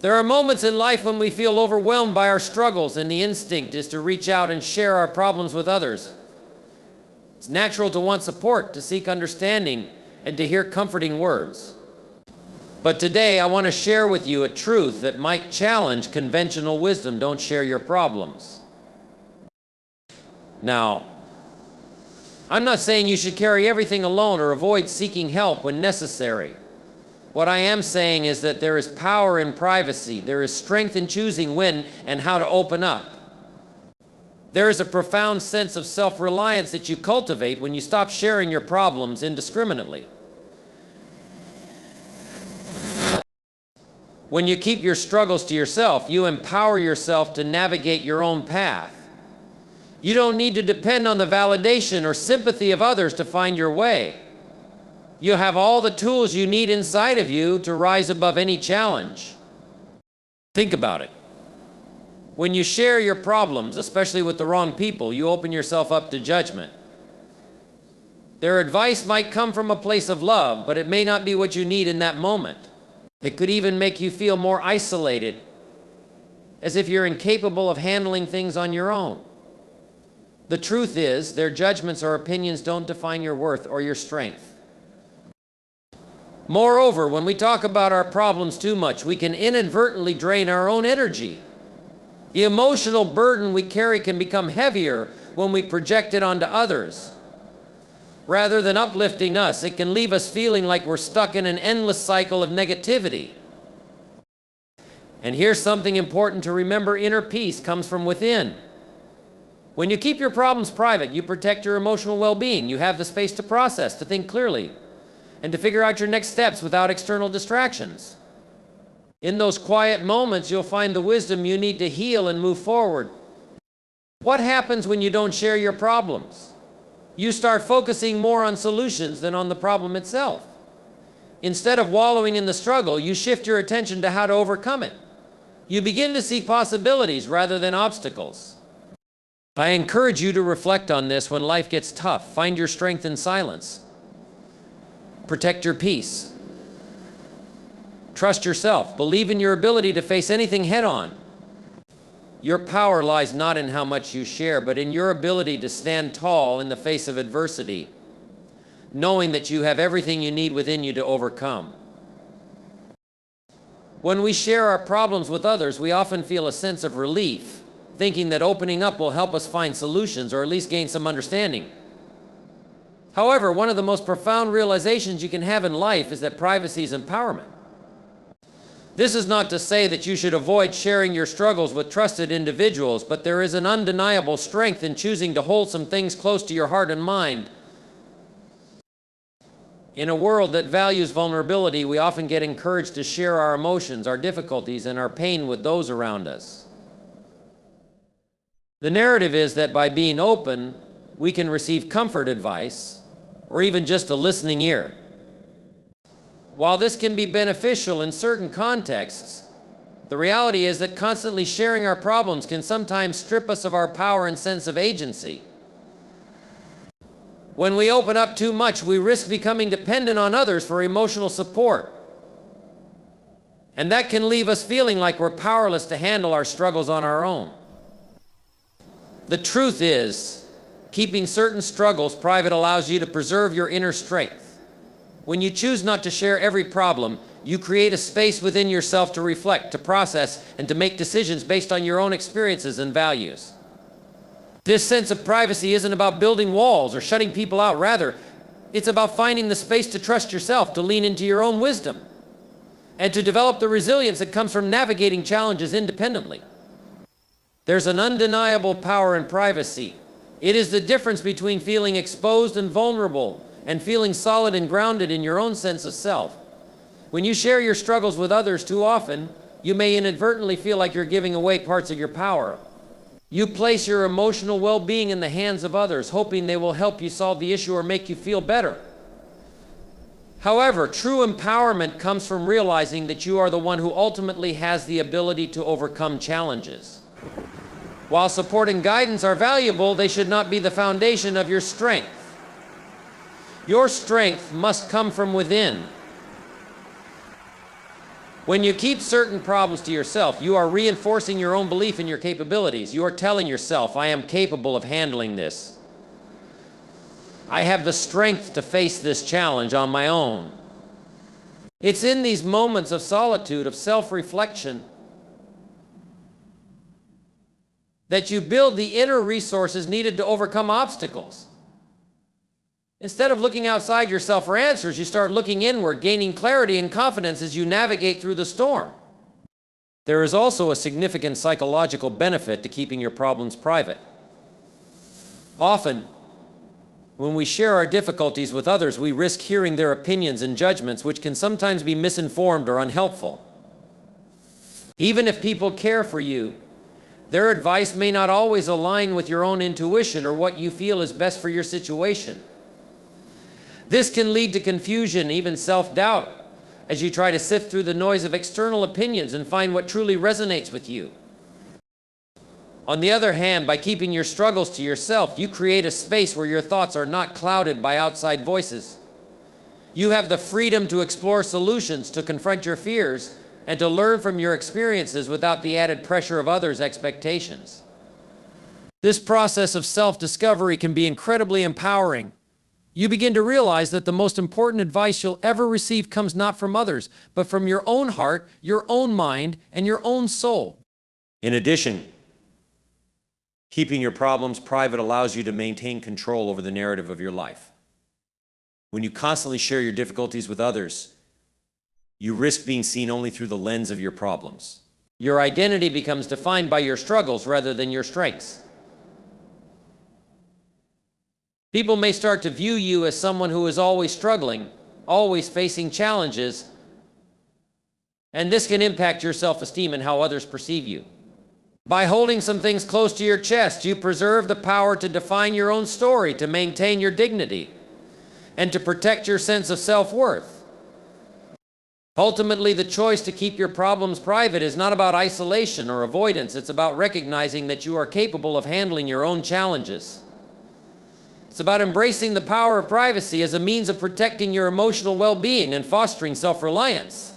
There are moments in life when we feel overwhelmed by our struggles, and the instinct is to reach out and share our problems with others. It's natural to want support, to seek understanding, and to hear comforting words. But today I want to share with you a truth that might challenge conventional wisdom. Don't share your problems. Now, I'm not saying you should carry everything alone or avoid seeking help when necessary. What I am saying is that there is power in privacy. There is strength in choosing when and how to open up. There is a profound sense of self-reliance that you cultivate when you stop sharing your problems indiscriminately. When you keep your struggles to yourself, you empower yourself to navigate your own path. You don't need to depend on the validation or sympathy of others to find your way. You have all the tools you need inside of you to rise above any challenge. Think about it. When you share your problems, especially with the wrong people, you open yourself up to judgment. Their advice might come from a place of love, but it may not be what you need in that moment. It could even make you feel more isolated, as if you're incapable of handling things on your own. The truth is, their judgments or opinions don't define your worth or your strength. Moreover, when we talk about our problems too much, we can inadvertently drain our own energy. The emotional burden we carry can become heavier when we project it onto others. Rather than uplifting us, it can leave us feeling like we're stuck in an endless cycle of negativity. And here's something important to remember: inner peace comes from within. When you keep your problems private, you protect your emotional well-being. You have the space to process, to think clearly, and to figure out your next steps without external distractions. In those quiet moments, you'll find the wisdom you need to heal and move forward. What happens when you don't share your problems? You start focusing more on solutions than on the problem itself. Instead of wallowing in the struggle, you shift your attention to how to overcome it. You begin to see possibilities rather than obstacles. I encourage you to reflect on this when life gets tough. Find your strength in silence. Protect your peace. Trust yourself. Believe in your ability to face anything head-on. Your power lies not in how much you share, but in your ability to stand tall in the face of adversity, knowing that you have everything you need within you to overcome. When we share our problems with others, we often feel a sense of relief, thinking that opening up will help us find solutions or at least gain some understanding. However, one of the most profound realizations you can have in life is that privacy is empowerment. This is not to say that you should avoid sharing your struggles with trusted individuals, but there is an undeniable strength in choosing to hold some things close to your heart and mind. In a world that values vulnerability, we often get encouraged to share our emotions, our difficulties, and our pain with those around us. The narrative is that by being open, we can receive comfort, advice, or even just a listening ear. While this can be beneficial in certain contexts, the reality is that constantly sharing our problems can sometimes strip us of our power and sense of agency. When we open up too much, we risk becoming dependent on others for emotional support. And that can leave us feeling like we're powerless to handle our struggles on our own. The truth is, keeping certain struggles private allows you to preserve your inner strength. When you choose not to share every problem, you create a space within yourself to reflect, to process, and to make decisions based on your own experiences and values. This sense of privacy isn't about building walls or shutting people out. Rather, it's about finding the space to trust yourself, to lean into your own wisdom, and to develop the resilience that comes from navigating challenges independently. There's an undeniable power in privacy. It is the difference between feeling exposed and vulnerable and feeling solid and grounded in your own sense of self. When you share your struggles with others too often, you may inadvertently feel like you're giving away parts of your power. You place your emotional well-being in the hands of others, hoping they will help you solve the issue or make you feel better. However, true empowerment comes from realizing that you are the one who ultimately has the ability to overcome challenges. While support and guidance are valuable, they should not be the foundation of your strength. Your strength must come from within. When you keep certain problems to yourself, you are reinforcing your own belief in your capabilities. You are telling yourself, I am capable of handling this. I have the strength to face this challenge on my own. It's in these moments of solitude, of self-reflection, that you build the inner resources needed to overcome obstacles. Instead of looking outside yourself for answers, you start looking inward, gaining clarity and confidence as you navigate through the storm. There is also a significant psychological benefit to keeping your problems private. Often, when we share our difficulties with others, we risk hearing their opinions and judgments, which can sometimes be misinformed or unhelpful. Even if people care for you, their advice may not always align with your own intuition or what you feel is best for your situation. This can lead to confusion, even self-doubt, as you try to sift through the noise of external opinions and find what truly resonates with you. On the other hand, by keeping your struggles to yourself, you create a space where your thoughts are not clouded by outside voices. You have the freedom to explore solutions, to confront your fears, and to learn from your experiences without the added pressure of others' expectations. This process of self-discovery can be incredibly empowering. You begin to realize that the most important advice you'll ever receive comes not from others, but from your own heart, your own mind, and your own soul. In addition, keeping your problems private allows you to maintain control over the narrative of your life. When you constantly share your difficulties with others, you risk being seen only through the lens of your problems. Your identity becomes defined by your struggles rather than your strengths. People may start to view you as someone who is always struggling, always facing challenges, and this can impact your self-esteem and how others perceive you. By holding some things close to your chest, you preserve the power to define your own story, to maintain your dignity, and to protect your sense of self-worth. Ultimately, the choice to keep your problems private is not about isolation or avoidance. It's about recognizing that you are capable of handling your own challenges. It's about embracing the power of privacy as a means of protecting your emotional well-being and fostering self-reliance.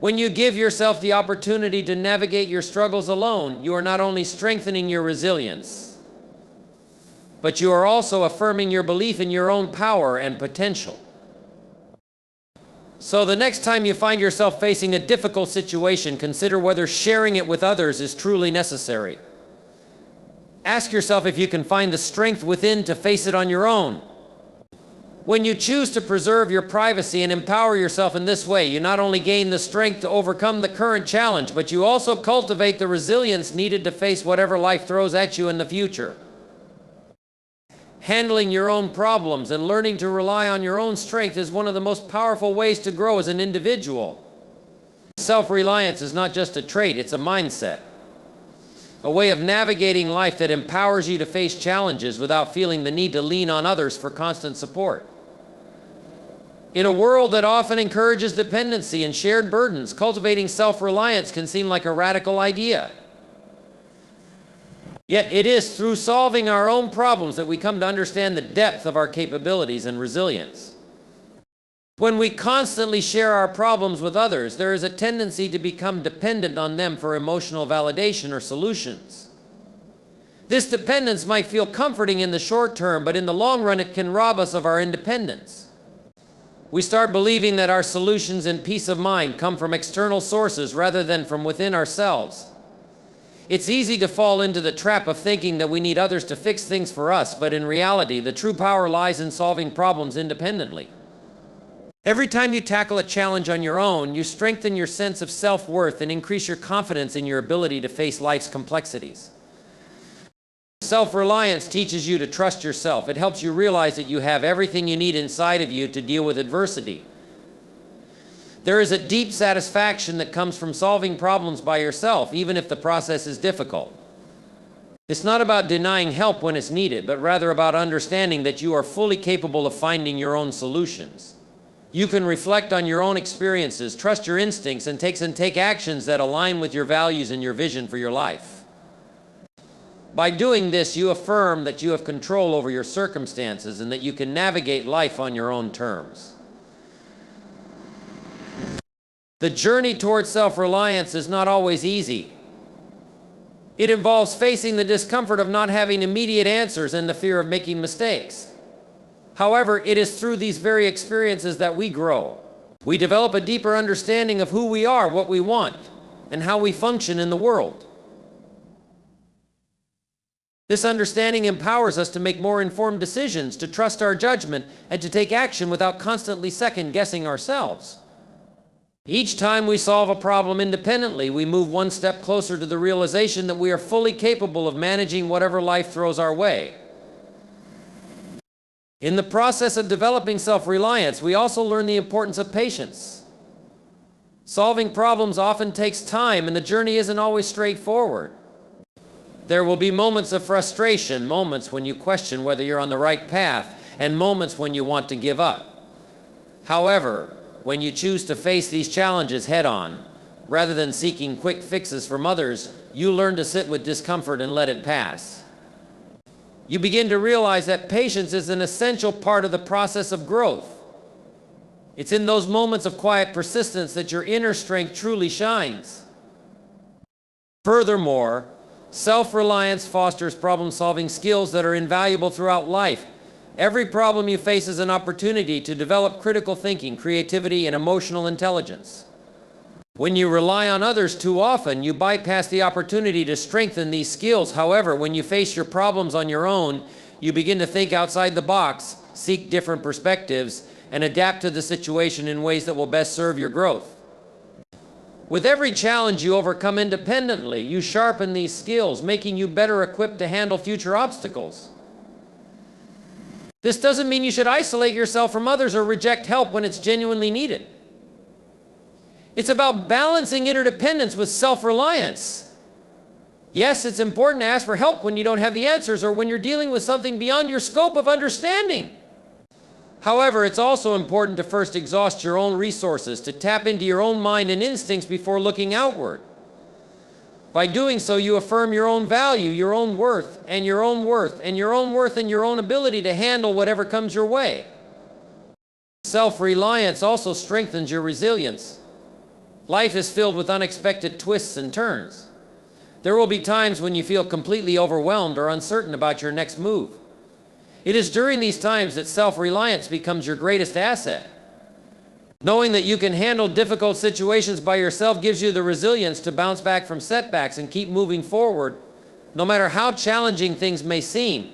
When you give yourself the opportunity to navigate your struggles alone, you are not only strengthening your resilience, but you are also affirming your belief in your own power and potential. So the next time you find yourself facing a difficult situation, consider whether sharing it with others is truly necessary. Ask yourself if you can find the strength within to face it on your own. When you choose to preserve your privacy and empower yourself in this way, you not only gain the strength to overcome the current challenge, but you also cultivate the resilience needed to face whatever life throws at you in the future. Handling your own problems and learning to rely on your own strength is one of the most powerful ways to grow as an individual. Self-reliance is not just a trait, it's a mindset. A way of navigating life that empowers you to face challenges without feeling the need to lean on others for constant support. In a world that often encourages dependency and shared burdens, cultivating self-reliance can seem like a radical idea. Yet it is through solving our own problems that we come to understand the depth of our capabilities and resilience. When we constantly share our problems with others, there is a tendency to become dependent on them for emotional validation or solutions. This dependence might feel comforting in the short term, but in the long run it can rob us of our independence. We start believing that our solutions and peace of mind come from external sources rather than from within ourselves. It's easy to fall into the trap of thinking that we need others to fix things for us, but in reality, the true power lies in solving problems independently. Every time you tackle a challenge on your own, you strengthen your sense of self-worth and increase your confidence in your ability to face life's complexities. Self-reliance teaches you to trust yourself. It helps you realize that you have everything you need inside of you to deal with adversity. There is a deep satisfaction that comes from solving problems by yourself, even if the process is difficult. It's not about denying help when it's needed, but rather about understanding that you are fully capable of finding your own solutions. You can reflect on your own experiences, trust your instincts, and take actions that align with your values and your vision for your life. By doing this, you affirm that you have control over your circumstances and that you can navigate life on your own terms. The journey towards self-reliance is not always easy. It involves facing the discomfort of not having immediate answers and the fear of making mistakes. However, it is through these very experiences that we grow. We develop a deeper understanding of who we are, what we want, and how we function in the world. This understanding empowers us to make more informed decisions, to trust our judgment, and to take action without constantly second-guessing ourselves. Each time we solve a problem independently, we move one step closer to the realization that we are fully capable of managing whatever life throws our way. In the process of developing self-reliance, we also learn the importance of patience. Solving problems often takes time, and the journey isn't always straightforward. There will be moments of frustration, moments when you question whether you're on the right path, and moments when you want to give up. However, when you choose to face these challenges head-on, rather than seeking quick fixes from others, you learn to sit with discomfort and let it pass. You begin to realize that patience is an essential part of the process of growth. It's in those moments of quiet persistence that your inner strength truly shines. Furthermore, self-reliance fosters problem-solving skills that are invaluable throughout life. Every problem you face is an opportunity to develop critical thinking, creativity, and emotional intelligence. When you rely on others too often, you bypass the opportunity to strengthen these skills. However, when you face your problems on your own, you begin to think outside the box, seek different perspectives, and adapt to the situation in ways that will best serve your growth. With every challenge you overcome independently, you sharpen these skills, making you better equipped to handle future obstacles. This doesn't mean you should isolate yourself from others or reject help when it's genuinely needed. It's about balancing interdependence with self-reliance. Yes, it's important to ask for help when you don't have the answers or when you're dealing with something beyond your scope of understanding. However, it's also important to first exhaust your own resources, to tap into your own mind and instincts before looking outward. By doing so, you affirm your own value, your own worth, and your own worth, and your own worth and your own ability to handle whatever comes your way. Self-reliance also strengthens your resilience. Life is filled with unexpected twists and turns. There will be times when you feel completely overwhelmed or uncertain about your next move. It is during these times that self-reliance becomes your greatest asset. Knowing that you can handle difficult situations by yourself gives you the resilience to bounce back from setbacks and keep moving forward, no matter how challenging things may seem.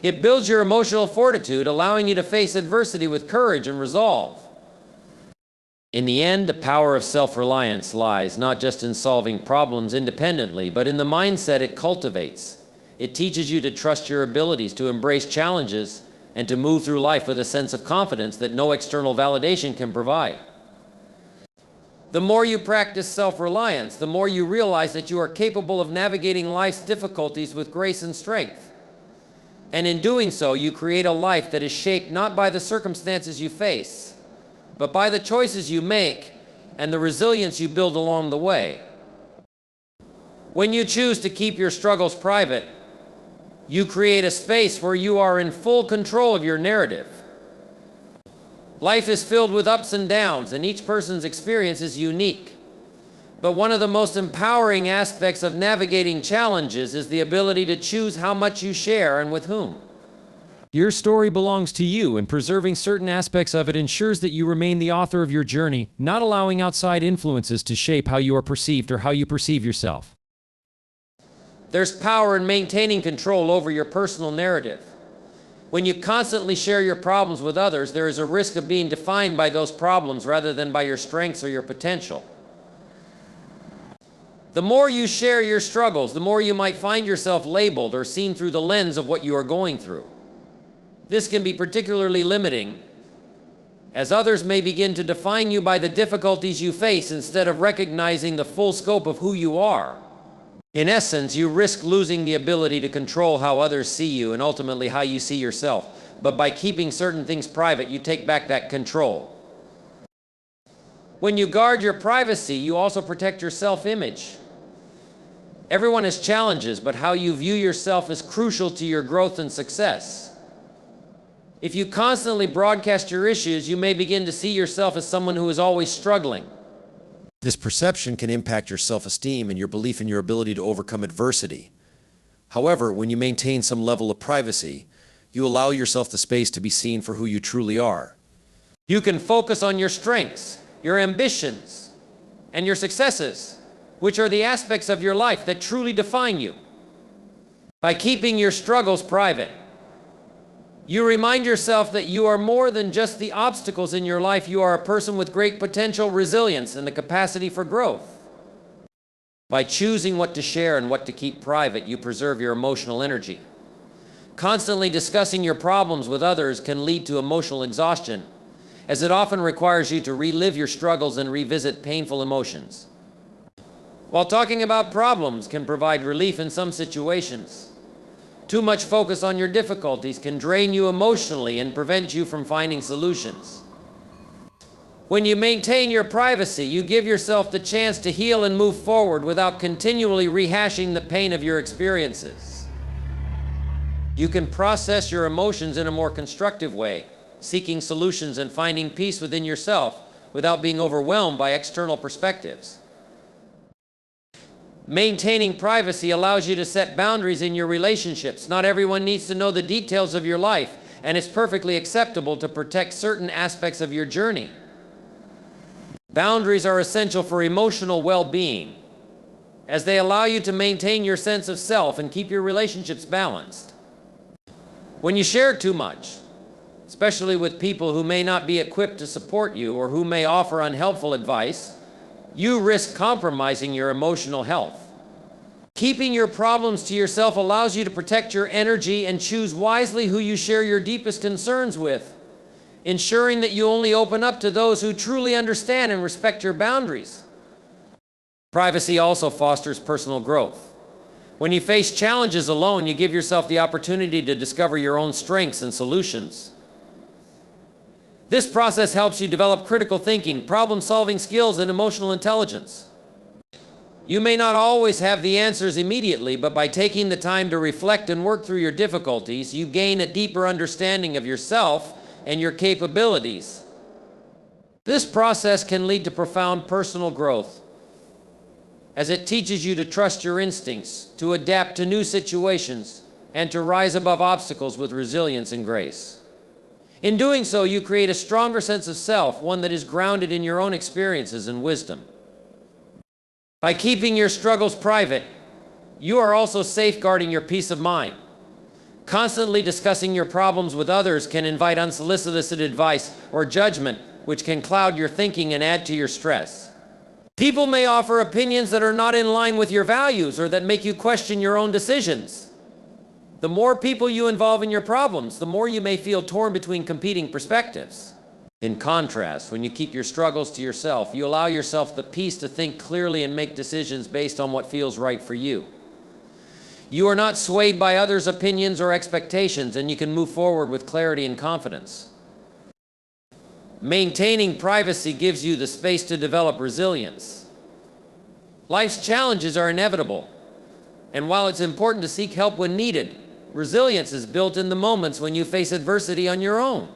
It builds your emotional fortitude, allowing you to face adversity with courage and resolve. In the end, the power of self-reliance lies not just in solving problems independently, but in the mindset it cultivates. It teaches you to trust your abilities, to embrace challenges, and to move through life with a sense of confidence that no external validation can provide. The more you practice self-reliance, the more you realize that you are capable of navigating life's difficulties with grace and strength. And in doing so, you create a life that is shaped not by the circumstances you face, but by the choices you make and the resilience you build along the way. When you choose to keep your struggles private, you create a space where you are in full control of your narrative. Life is filled with ups and downs, and each person's experience is unique. But one of the most empowering aspects of navigating challenges is the ability to choose how much you share and with whom. Your story belongs to you, and preserving certain aspects of it ensures that you remain the author of your journey, not allowing outside influences to shape how you are perceived or how you perceive yourself. There's power in maintaining control over your personal narrative. When you constantly share your problems with others, there is a risk of being defined by those problems rather than by your strengths or your potential. The more you share your struggles, the more you might find yourself labeled or seen through the lens of what you are going through. This can be particularly limiting, as others may begin to define you by the difficulties you face instead of recognizing the full scope of who you are. In essence, you risk losing the ability to control how others see you and ultimately how you see yourself. But by keeping certain things private, you take back that control. When you guard your privacy, you also protect your self-image. Everyone has challenges, but how you view yourself is crucial to your growth and success. If you constantly broadcast your issues, you may begin to see yourself as someone who is always struggling. This perception can impact your self-esteem and your belief in your ability to overcome adversity. However, when you maintain some level of privacy, you allow yourself the space to be seen for who you truly are. You can focus on your strengths, your ambitions, and your successes, which are the aspects of your life that truly define you. By keeping your struggles private, you remind yourself that you are more than just the obstacles in your life. You are a person with great potential, resilience, and the capacity for growth. By choosing what to share and what to keep private, you preserve your emotional energy. Constantly discussing your problems with others can lead to emotional exhaustion, as it often requires you to relive your struggles and revisit painful emotions. While talking about problems can provide relief in some situations, too much focus on your difficulties can drain you emotionally and prevent you from finding solutions. When you maintain your privacy, you give yourself the chance to heal and move forward without continually rehashing the pain of your experiences. You can process your emotions in a more constructive way, seeking solutions and finding peace within yourself without being overwhelmed by external perspectives. Maintaining privacy allows you to set boundaries in your relationships. Not everyone needs to know the details of your life, and it's perfectly acceptable to protect certain aspects of your journey. Boundaries are essential for emotional well-being, as they allow you to maintain your sense of self and keep your relationships balanced. When you share too much, especially with people who may not be equipped to support you or who may offer unhelpful advice, you risk compromising your emotional health. Keeping your problems to yourself allows you to protect your energy and choose wisely who you share your deepest concerns with, ensuring that you only open up to those who truly understand and respect your boundaries. Privacy also fosters personal growth. When you face challenges alone, you give yourself the opportunity to discover your own strengths and solutions. This process helps you develop critical thinking, problem-solving skills, and emotional intelligence. You may not always have the answers immediately, but by taking the time to reflect and work through your difficulties, you gain a deeper understanding of yourself and your capabilities. This process can lead to profound personal growth, as it teaches you to trust your instincts, to adapt to new situations, and to rise above obstacles with resilience and grace. In doing so, you create a stronger sense of self, one that is grounded in your own experiences and wisdom. By keeping your struggles private, you are also safeguarding your peace of mind. Constantly discussing your problems with others can invite unsolicited advice or judgment, which can cloud your thinking and add to your stress. People may offer opinions that are not in line with your values or that make you question your own decisions. The more people you involve in your problems, the more you may feel torn between competing perspectives. In contrast, when you keep your struggles to yourself, you allow yourself the peace to think clearly and make decisions based on what feels right for you. You are not swayed by others' opinions or expectations, and you can move forward with clarity and confidence. Maintaining privacy gives you the space to develop resilience. Life's challenges are inevitable, and while it's important to seek help when needed, resilience is built in the moments when you face adversity on your own.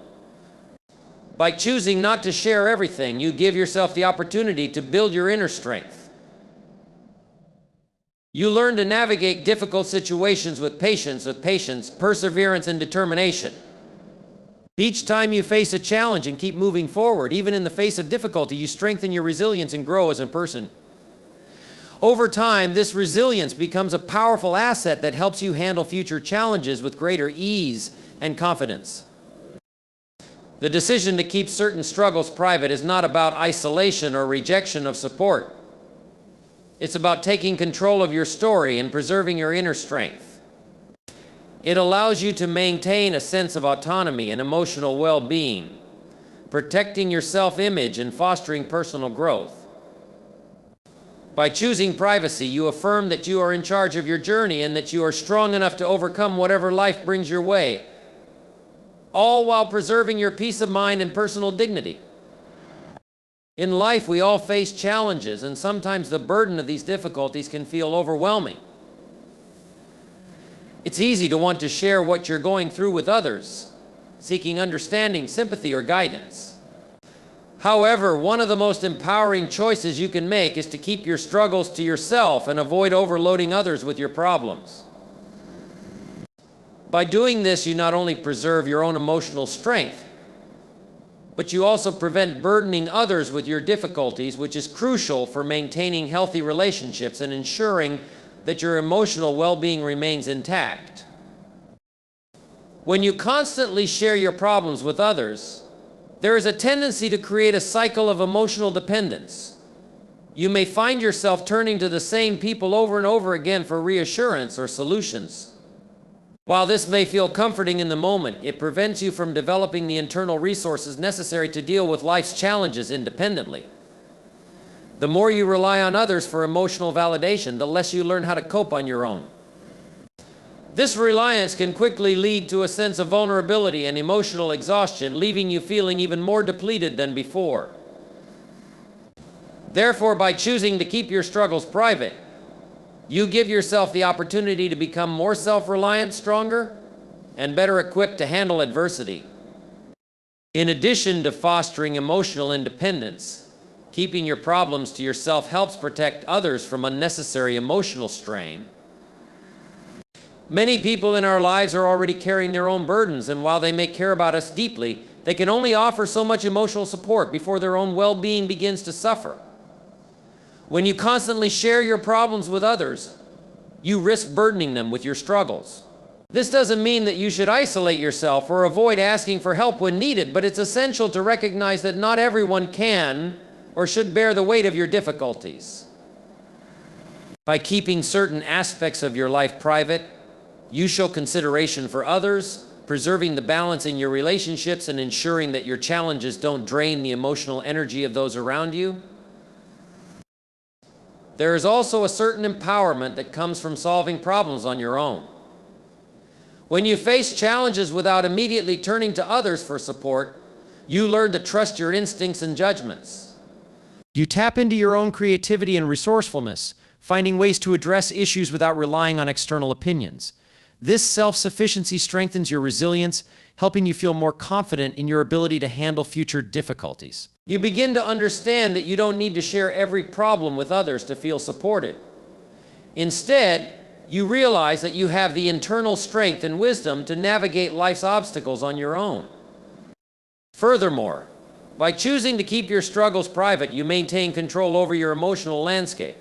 By choosing not to share everything, you give yourself the opportunity to build your inner strength. You learn to navigate difficult situations with patience, perseverance, and determination. Each time you face a challenge and keep moving forward, even in the face of difficulty, you strengthen your resilience and grow as a person. Over time, this resilience becomes a powerful asset that helps you handle future challenges with greater ease and confidence. The decision to keep certain struggles private is not about isolation or rejection of support. It's about taking control of your story and preserving your inner strength. It allows you to maintain a sense of autonomy and emotional well-being, protecting your self-image and fostering personal growth. By choosing privacy, you affirm that you are in charge of your journey and that you are strong enough to overcome whatever life brings your way, all while preserving your peace of mind and personal dignity. In life, we all face challenges, and sometimes the burden of these difficulties can feel overwhelming. It's easy to want to share what you're going through with others, seeking understanding, sympathy, or guidance. However, one of the most empowering choices you can make is to keep your struggles to yourself and avoid overloading others with your problems. By doing this, you not only preserve your own emotional strength, but you also prevent burdening others with your difficulties, which is crucial for maintaining healthy relationships and ensuring that your emotional well-being remains intact. When you constantly share your problems with others, there is a tendency to create a cycle of emotional dependence. You may find yourself turning to the same people over and over again for reassurance or solutions. While this may feel comforting in the moment, it prevents you from developing the internal resources necessary to deal with life's challenges independently. The more you rely on others for emotional validation, the less you learn how to cope on your own. This reliance can quickly lead to a sense of vulnerability and emotional exhaustion, leaving you feeling even more depleted than before. Therefore, by choosing to keep your struggles private, you give yourself the opportunity to become more self-reliant, stronger, and better equipped to handle adversity. In addition to fostering emotional independence, keeping your problems to yourself helps protect others from unnecessary emotional strain. Many people in our lives are already carrying their own burdens, and while they may care about us deeply, they can only offer so much emotional support before their own well-being begins to suffer. When you constantly share your problems with others, you risk burdening them with your struggles. This doesn't mean that you should isolate yourself or avoid asking for help when needed, but it's essential to recognize that not everyone can or should bear the weight of your difficulties. By keeping certain aspects of your life private, you show consideration for others, preserving the balance in your relationships and ensuring that your challenges don't drain the emotional energy of those around you. There is also a certain empowerment that comes from solving problems on your own. When you face challenges without immediately turning to others for support, you learn to trust your instincts and judgments. You tap into your own creativity and resourcefulness, finding ways to address issues without relying on external opinions. This self-sufficiency strengthens your resilience, helping you feel more confident in your ability to handle future difficulties. You begin to understand that you don't need to share every problem with others to feel supported. Instead, you realize that you have the internal strength and wisdom to navigate life's obstacles on your own. Furthermore, by choosing to keep your struggles private, you maintain control over your emotional landscape.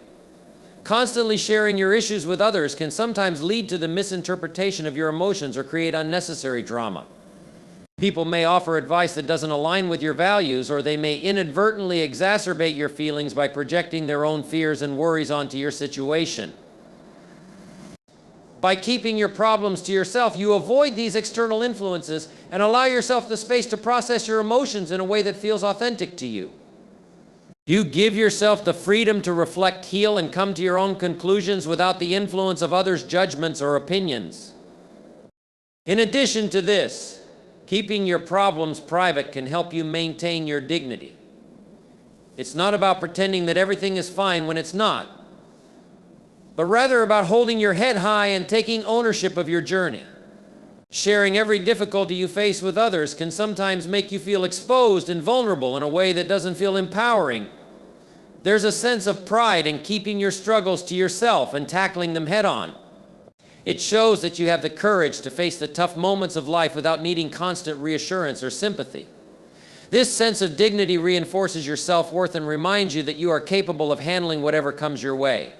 Constantly sharing your issues with others can sometimes lead to the misinterpretation of your emotions or create unnecessary drama. People may offer advice that doesn't align with your values, or they may inadvertently exacerbate your feelings by projecting their own fears and worries onto your situation. By keeping your problems to yourself, you avoid these external influences and allow yourself the space to process your emotions in a way that feels authentic to you. You give yourself the freedom to reflect, heal, and come to your own conclusions without the influence of others' judgments or opinions. In addition to this, keeping your problems private can help you maintain your dignity. It's not about pretending that everything is fine when it's not, but rather about holding your head high and taking ownership of your journey. Sharing every difficulty you face with others can sometimes make you feel exposed and vulnerable in a way that doesn't feel empowering. There's a sense of pride in keeping your struggles to yourself and tackling them head-on. It shows that you have the courage to face the tough moments of life without needing constant reassurance or sympathy. This sense of dignity reinforces your self-worth and reminds you that you are capable of handling whatever comes your way.